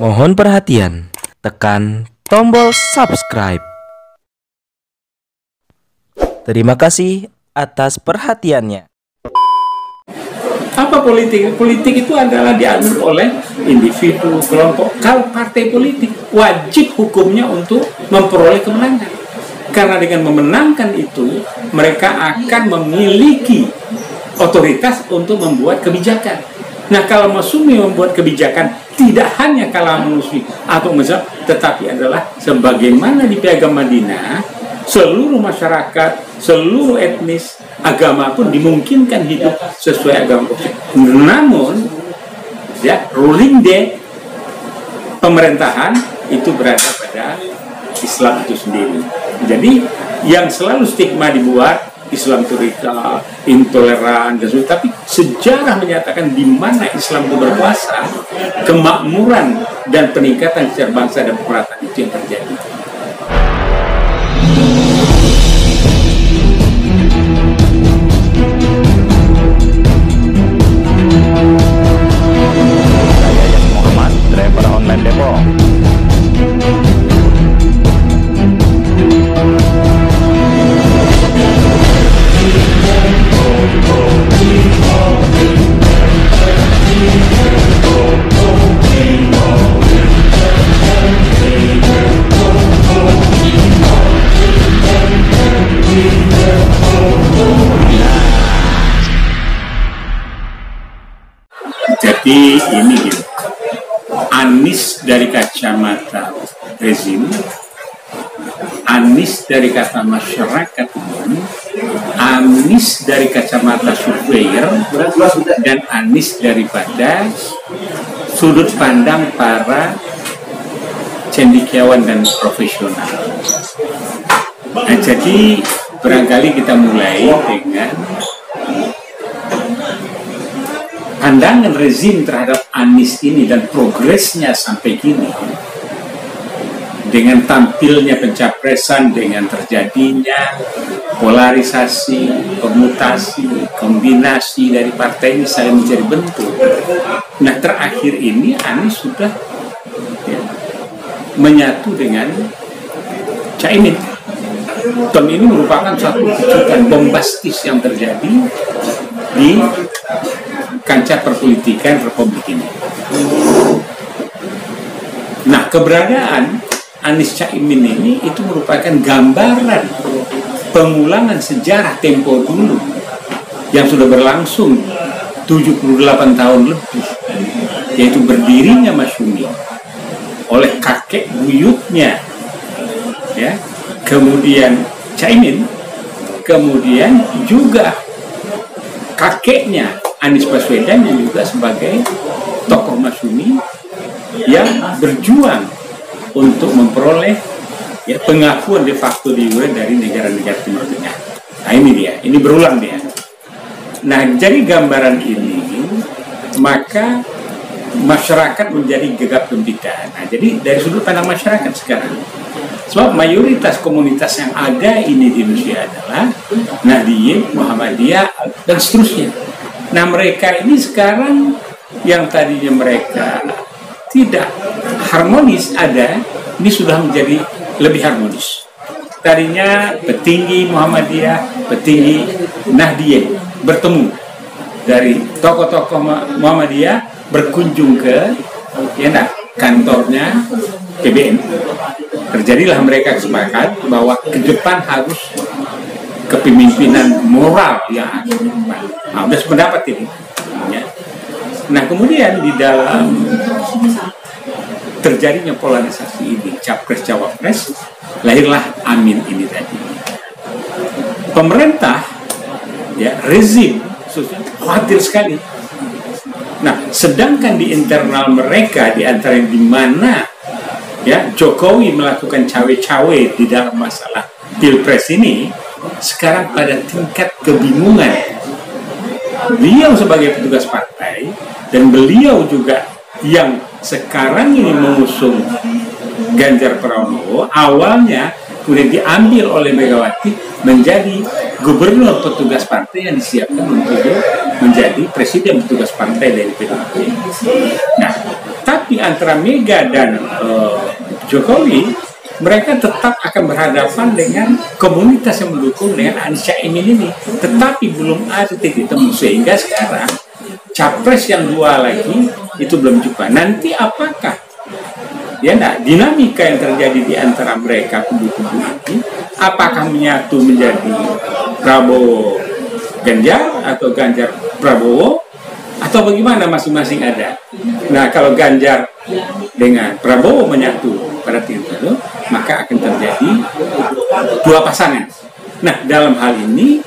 Mohon perhatian, tekan tombol subscribe. Terima kasih atas perhatiannya. Apa politik? Politik itu adalah diatur oleh individu, kelompok. Kalau partai politik, wajib hukumnya untuk memperoleh kemenangan. Karena dengan memenangkan itu, mereka akan memiliki otoritas untuk membuat kebijakan. Nah, kalau Masyumi membuat kebijakan tidak hanya kalangan muslim atau mazhab, tetapi adalah sebagaimana di Piagam Madinah, seluruh masyarakat, seluruh etnis, agama pun dimungkinkan hidup sesuai agama. Namun, ya, ruling day pemerintahan itu berada pada Islam itu sendiri. Jadi, yang selalu stigma dibuat Islam itu intoleran dan sebagainya, tapi sejarah menyatakan di mana Islam itu berkuasa, kemakmuran dan peningkatan secara bangsa dan peradaban itu yang terjadi. Saya Yas Muhammad, driver online Depok. Jadi ini gitu. Anies dari kacamata rezim, Anies dari kata masyarakat umum, Anies dari kacamata surveyor, dan Anies daripada sudut pandang para cendekiawan dan profesional. Nah, jadi barangkali kita mulai dengan pandangan rezim terhadap Anies ini dan progresnya sampai kini, dengan tampilnya pencapresan, dengan terjadinya polarisasi, permutasi, kombinasi dari partai ini saling mencari bentuk. Nah, terakhir ini Anies sudah menyatu dengan Caimin. Dan ini merupakan satu kejutan bombastis yang terjadi di kancah perpolitikan Republik ini. Nah, keberadaan Anies Caimin ini itu merupakan gambaran pengulangan sejarah tempo dulu yang sudah berlangsung 78 tahun lebih, yaitu berdirinya Masyumi oleh kakek buyutnya, ya, kemudian Caimin, kemudian juga kakeknya Anies Baswedan yang juga sebagai tokoh Masyumi yang berjuang untuk memperoleh pengakuan de facto de jure dari negara-negara Timur Tengah. Nah, ini dia, ini berulang dia. Nah, jadi gambaran ini, maka masyarakat menjadi gegap gempita. Nah, jadi dari sudut pandang masyarakat sekarang, sebab mayoritas komunitas yang ada ini di Indonesia adalah Nahdliyin, Muhammadiyah, dan seterusnya. Nah, mereka ini sekarang yang tadinya mereka tidak harmonis ini sudah menjadi lebih harmonis. Tadinya petinggi Muhammadiyah, petinggi Nahdliyin bertemu, dari tokoh-tokoh Muhammadiyah berkunjung ke kantornya PBN. Terjadilah mereka sepakat bahwa ke depan harus kepemimpinan moral yang akan depan. Nah, udah sependapat ini. Ya. Nah, kemudian di dalam terjadinya polarisasi ini, capres-cawapres, lahirlah Amin ini tadi. Pemerintah, ya, rezim, khawatir sekali. Nah, sedangkan di internal mereka, di antara di mana ya Jokowi melakukan cawe-cawe di dalam masalah pilpres ini, sekarang pada tingkat kebingungan. Beliau sebagai petugas partai dan beliau juga yang sekarang ini mengusung Ganjar Pranowo, awalnya kemudian diambil oleh Megawati menjadi gubernur petugas partai yang disiapkan untuk menjadi presiden petugas partai dari PDIP. Nah, tapi Tetapi antara Mega dan Jokowi, mereka tetap akan berhadapan dengan komunitas yang mendukung dengan Anies Caimin ini. Tetapi belum ada titik temu, sehingga sekarang capres yang dua lagi itu belum jumpa. Nanti apakah dinamika yang terjadi di antara mereka kubu-kubu ini, apakah menyatu menjadi Prabowo Ganjar atau Ganjar Prabowo, atau bagaimana masing-masing ada. Nah, kalau Ganjar dengan Prabowo menyatu pada titik itu, maka akan terjadi dua pasangan. Nah, dalam hal ini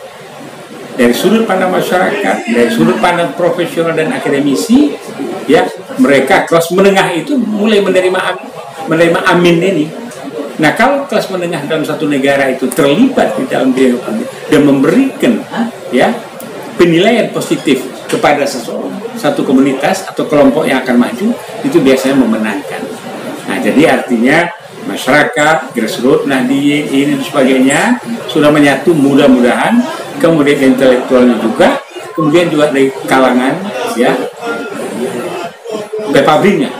dari sudut pandang masyarakat, dari sudut pandang profesional dan akademisi, ya, mereka kelas menengah itu mulai menerima Amin ini. Nah, kalau kelas menengah dalam satu negara itu terlibat di dalam dan memberikan penilaian positif kepada satu komunitas atau kelompok yang akan maju, itu biasanya memenangkan. Nah, jadi artinya masyarakat, grassroots, Nahdien, ini dan sebagainya sudah menyatu, mudah-mudahan, kemudian intelektualnya juga, kemudian juga dari kalangan pabriknya,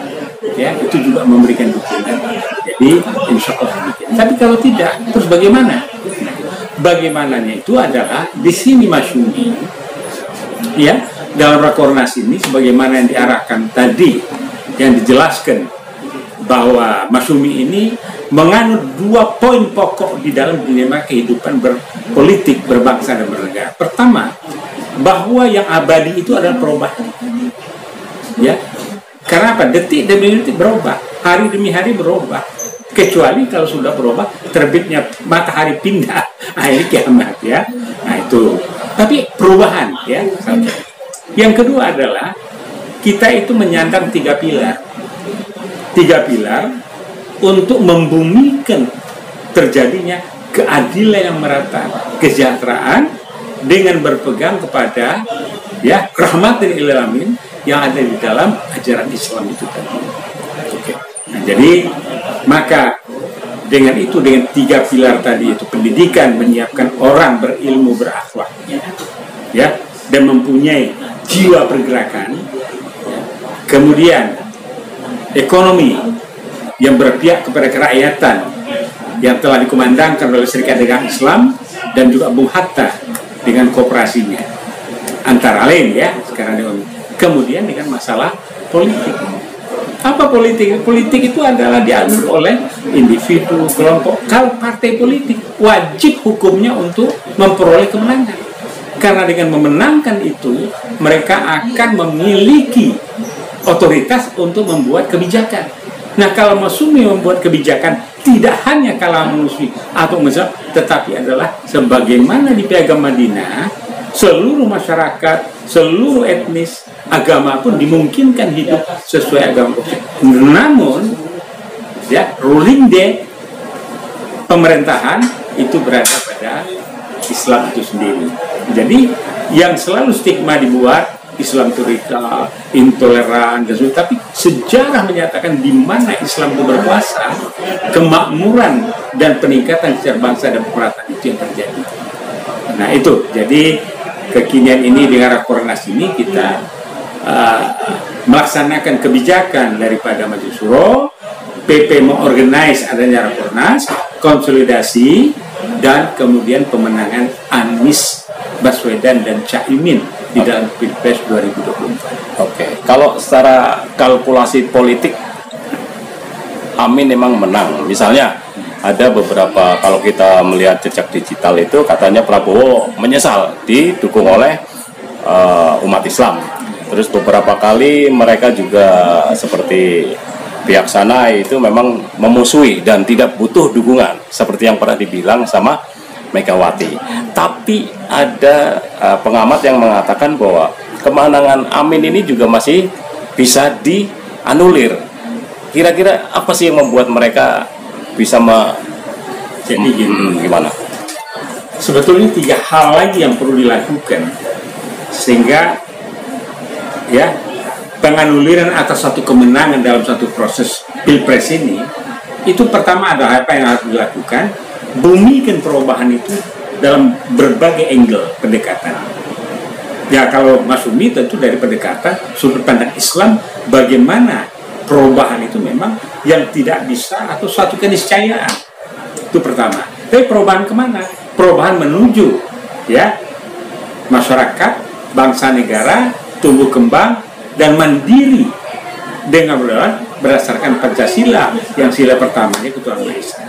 itu juga memberikan dukungan. Jadi insya Allah demikian. Tapi kalau tidak, terus bagaimana? Bagaimananya itu adalah di sini Masyumi, dalam Rakornas ini, sebagaimana yang diarahkan tadi, yang dijelaskan bahwa Masyumi ini menganut dua poin pokok di dalam dilema kehidupan berpolitik, berbangsa dan bernegara. Pertama, bahwa yang abadi itu adalah perubahan. Karena apa? Detik demi detik berubah, hari demi hari berubah. Kecuali kalau sudah berubah, terbitnya matahari pindah, akhirnya kiamat, Nah itu. Tapi perubahan, Yang kedua adalah kita itu menyandang tiga pilar untuk membumikan terjadinya keadilan yang merata, kesejahteraan dengan berpegang kepada rahmatan lil alamin yang ada di dalam ajaran Islam itu tadi. Nah, jadi maka dengan tiga pilar tadi itu, pendidikan, menyiapkan orang berilmu, berakhlak, dan mempunyai jiwa pergerakan, kemudian ekonomi yang berpihak kepada kerakyatan yang telah dikumandangkan oleh Serikat Dagang Islam dan juga Bung Hatta dengan kooperasinya, antara lain sekarang. Kemudian dengan masalah politik. Apa politik? Politik itu adalah diatur oleh individu, kelompok. Kalau partai politik wajib hukumnya untuk memperoleh kemenangan. Karena dengan memenangkan itu, mereka akan memiliki otoritas untuk membuat kebijakan. Nah, kalau Masyumi membuat kebijakan tidak hanya kalangan muslim atau mazhab, tetapi adalah sebagaimana di Piagam Madinah, seluruh masyarakat, seluruh etnis, agama pun dimungkinkan hidup sesuai agama. Namun, ruling day pemerintahan itu berada pada Islam itu sendiri. Jadi, yang selalu stigma dibuat Islam itu radikal, intoleran, dan sebagainya. Tapi sejarah menyatakan di mana Islam itu berkuasa, kemakmuran dan peningkatan secara bangsa dan pemerataan itu yang terjadi. Nah itu, jadi kekinian ini dengan Rakornas ini kita melaksanakan kebijakan daripada Majelis Syuro, PP mengorganize adanya Rakornas, konsolidasi, dan kemudian pemenangan Anies Baswedan dan Caimin di dalam Pilpres 2024. Oke, kalau secara kalkulasi politik Amin memang menang. Misalnya ada beberapa, kalau kita melihat jejak digital itu katanya Prabowo menyesal didukung oleh umat Islam. Terus beberapa kali mereka juga seperti pihak sana itu memang memusuhi dan tidak butuh dukungan seperti yang pernah dibilang sama Megawati. Tapi ada pengamat yang mengatakan bahwa kemenangan Amin ini juga masih bisa dianulir. Kira-kira apa sih yang membuat mereka bisa jadi gimana? Sebetulnya tiga hal lagi yang perlu dilakukan sehingga penganuliran atas satu kemenangan dalam satu proses pilpres ini. Itu pertama adalah apa yang harus dilakukan, bumikan perubahan itu dalam berbagai angle pendekatan. Ya kalau Masyumi tentu dari pendekatan sudut pandang Islam, bagaimana perubahan itu memang yang tidak bisa atau suatu keniscayaan. Itu pertama. Tapi perubahan kemana? Perubahan menuju ya masyarakat, bangsa negara tumbuh kembang dan mandiri dengan berdasarkan Pancasila yang sila pertamanya Ketuhanan Maha Esa.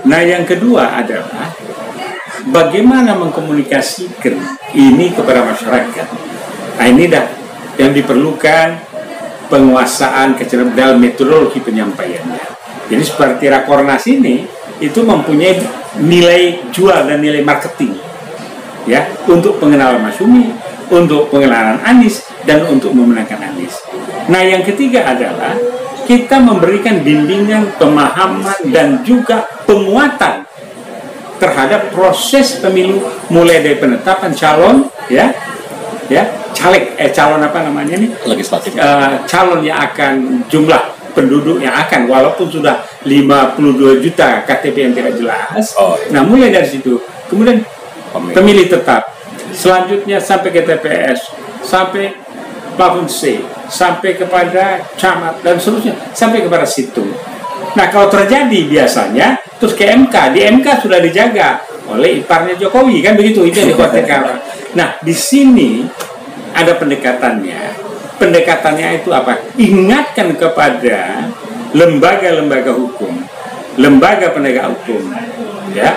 Nah, yang kedua adalah bagaimana mengkomunikasikan ini kepada masyarakat. Nah, ini dah yang diperlukan penguasaan kecerdasan dalam metodologi penyampaiannya. Jadi seperti Rakornas ini itu mempunyai nilai jual dan nilai marketing ya, untuk pengenalan Masyumi, untuk pengenalan Anies, dan untuk memenangkan Anies. Nah, yang ketiga adalah kita memberikan bimbingan, pemahaman, dan juga penguatan terhadap proses pemilu, mulai dari penetapan calon ya caleg calon apa namanya nih, legislatif, calon yang akan, jumlah penduduk yang akan, walaupun sudah 52 juta KTP yang tidak jelas. Nah, mulai dari situ kemudian pemilih tetap, selanjutnya sampai ke TPS, sampai plafon C, sampai kepada camat, dan seterusnya sampai kepada situng. Nah, kalau terjadi biasanya terus ke MK, di MK sudah dijaga oleh iparnya Jokowi, kan begitu, itu yang dikhawatirkan. Nah, di sini ada pendekatannya. Pendekatannya itu apa? Ingatkan kepada lembaga-lembaga hukum, lembaga penegak hukum, ya,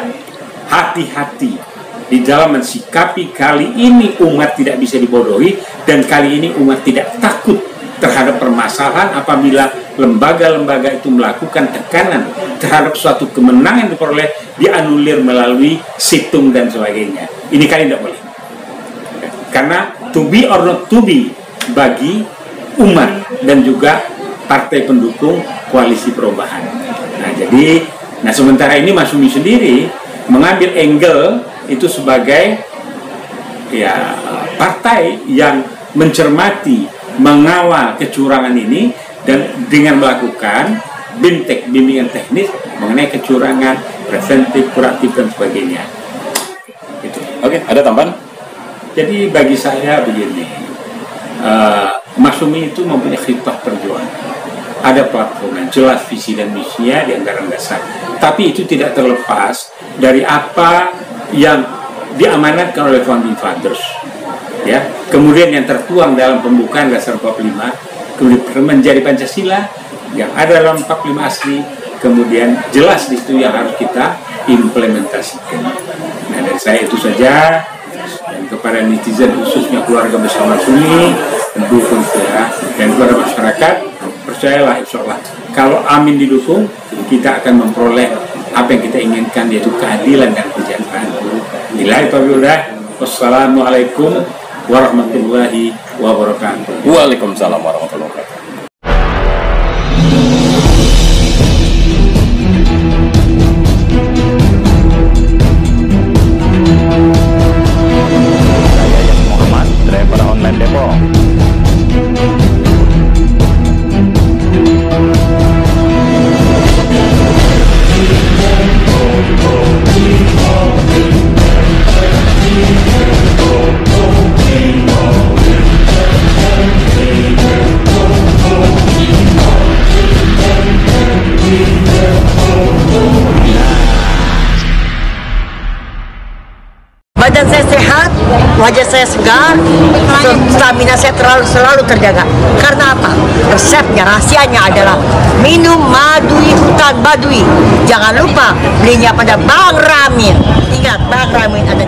hati-hati di dalam mensikapi. Kali ini umat tidak bisa dibodohi, dan kali ini umat tidak takut terhadap permasalahan apabila lembaga-lembaga itu melakukan tekanan terhadap suatu kemenangan diperoleh, dianulir melalui situng dan sebagainya. Ini kali tidak boleh, karena to be or not to be bagi umat dan juga partai pendukung koalisi perubahan. Nah, jadi, sementara ini Masyumi sendiri mengambil angle itu sebagai ya partai yang mencermati, mengawal kecurangan ini, dan dengan melakukan BIMTEK, bimbingan teknis mengenai kecurangan, preventif, kuratif, dan sebagainya. Gitu. Oke, ada tambahan? Jadi bagi saya begini, Masyumi itu mempunyai khitbah perjuangan, ada platform yang jelas, visi dan misinya di anggaran dasar. Tapi itu tidak terlepas dari apa yang diamanatkan oleh Founding Fathers, ya. Kemudian yang tertuang dalam pembukaan dasar 45, kemudian menjadi Pancasila yang ada dalam 45 asli, kemudian jelas di situ yang harus kita implementasikan. Nah, dari saya itu saja. Dan kepada netizen, khususnya keluarga besar Masyumi, pendukung saya, dan kepada masyarakat, percayalah, insya Allah kalau Amin didukung, kita akan memperoleh apa yang kita inginkan, yaitu keadilan dan kesejahteraan. Billahi taufiq. Wassalamualaikum warahmatullahi wabarakatuh. Waalaikumsalam warahmatullahi wabarakatuh. Driver online Depok. Badan saya sehat, wajah saya segar, stamina saya selalu terjaga. Karena apa? Resepnya, rahasianya adalah minum madui hutan badui. Jangan lupa belinya pada Bang Ramin. Ingat, Bang Ramin ada